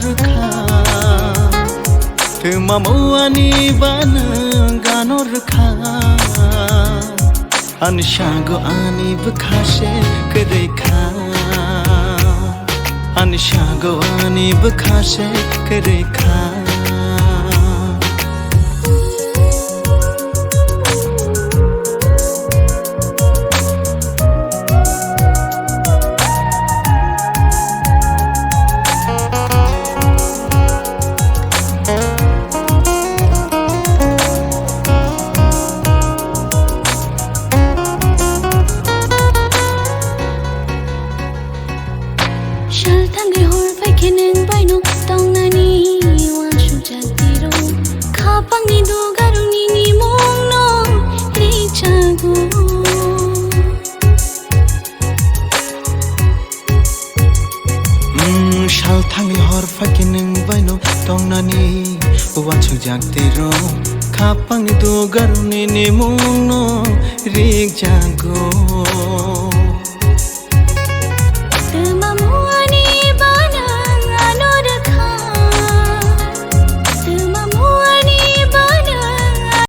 rkha tu mamuani bana gano rkha anshago ani bkhashe krekha anshago ani bkhashe krekha Shal tangai hor pai kenen bai no tong nani wan shu jatiro khapang ni do garung ni mong no ri chago shal tangai hor pai kenen bai no tong nani wan shu jatiro khapang ni do garung ni mong no ri chago